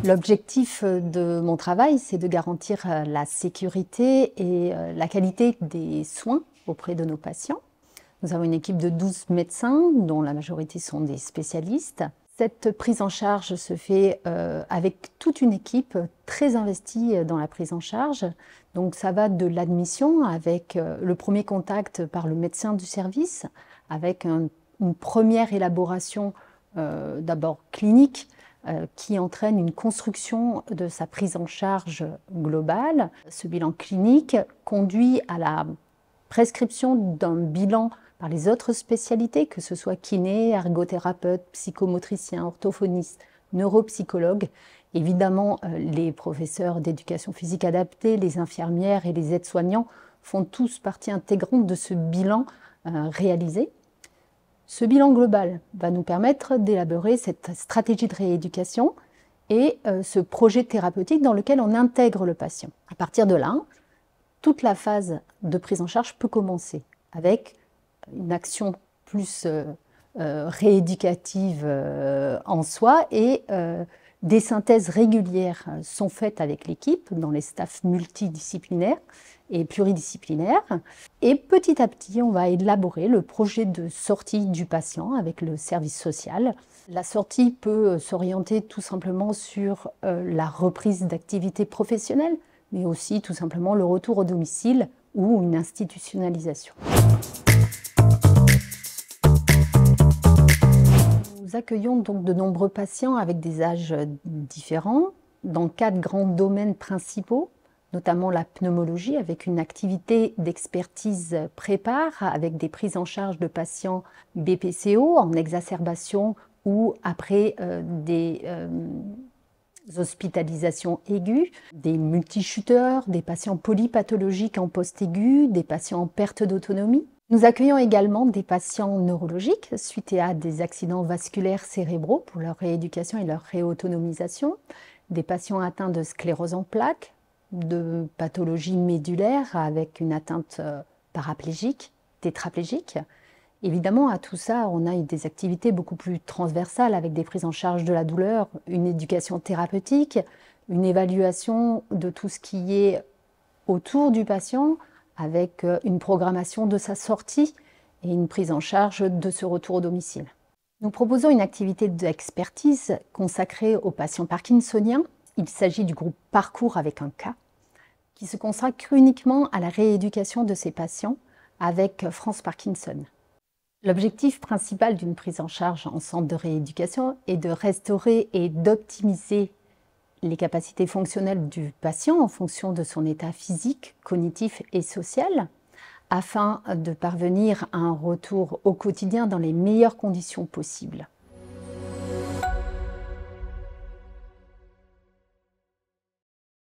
L'objectif de mon travail, c'est de garantir la sécurité et la qualité des soins auprès de nos patients. Nous avons une équipe de 12 médecins, dont la majorité sont des spécialistes. Cette prise en charge se fait avec toute une équipe très investie dans la prise en charge. Donc ça va de l'admission avec le premier contact par le médecin du service, avec une première élaboration d'abord clinique, qui entraîne une construction de sa prise en charge globale. Ce bilan clinique conduit à la prescription d'un bilan par les autres spécialités, que ce soit kiné, ergothérapeute, psychomotricien, orthophoniste, neuropsychologue. Évidemment, les professeurs d'éducation physique adaptée, les infirmières et les aides-soignants font tous partie intégrante de ce bilan réalisé. Ce bilan global va nous permettre d'élaborer cette stratégie de rééducation et ce projet thérapeutique dans lequel on intègre le patient. À partir de là, toute la phase de prise en charge peut commencer avec une action plus rééducative en soi et des synthèses régulières sont faites avec l'équipe dans les staffs multidisciplinaires et pluridisciplinaires. Et petit à petit, on va élaborer le projet de sortie du patient avec le service social. La sortie peut s'orienter tout simplement sur la reprise d'activité professionnelle, mais aussi tout simplement le retour au domicile ou une institutionnalisation. Nous accueillons donc de nombreux patients avec des âges différents dans 4 grands domaines principaux, notamment la pneumologie avec une activité d'expertise prépare avec des prises en charge de patients BPCO en exacerbation ou après des hospitalisations aiguës, des multi-shooters, des patients polypathologiques en post-aigu, des patients en perte d'autonomie. Nous accueillons également des patients neurologiques suite à des accidents vasculaires cérébraux pour leur rééducation et leur réautonomisation, des patients atteints de sclérose en plaques, de pathologies médulaires avec une atteinte paraplégique, tétraplégique. Évidemment, à tout ça, on a des activités beaucoup plus transversales avec des prises en charge de la douleur, une éducation thérapeutique, une évaluation de tout ce qui est autour du patient, avec une programmation de sa sortie et une prise en charge de ce retour au domicile. Nous proposons une activité d'expertise consacrée aux patients parkinsoniens. Il s'agit du groupe Parcours avec un K, qui se consacre uniquement à la rééducation de ces patients avec France Parkinson. L'objectif principal d'une prise en charge en centre de rééducation est de restaurer et d'optimiser les capacités fonctionnelles du patient en fonction de son état physique, cognitif et social, afin de parvenir à un retour au quotidien dans les meilleures conditions possibles.